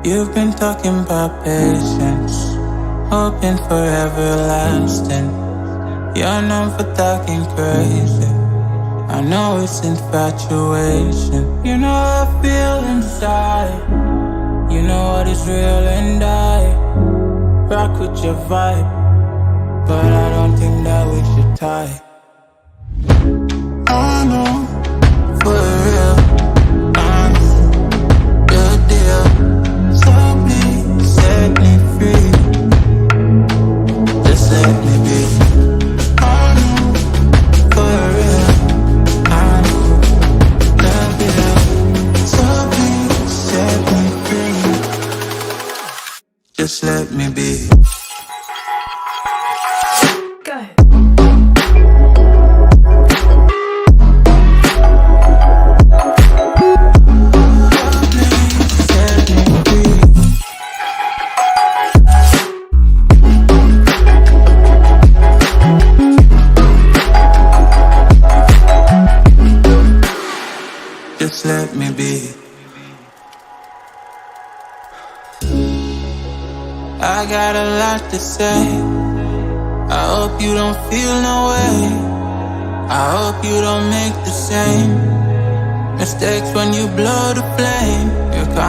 You've been talking about patience, hoping for everlasting. You're known for talking crazy. I know it's infatuation. You know how I feel inside. You know what is real and I rock with your vibe, but I don't think that we should tie. I know, for real, I'm your deal. So please set me free. Just let me be. I know, for real, I'm the deal. So please set me free. Just let me be. Just let me be. I got a lot to say. I hope you don't feel no way. I hope you don't make the same mistakes when you blow the flame. You're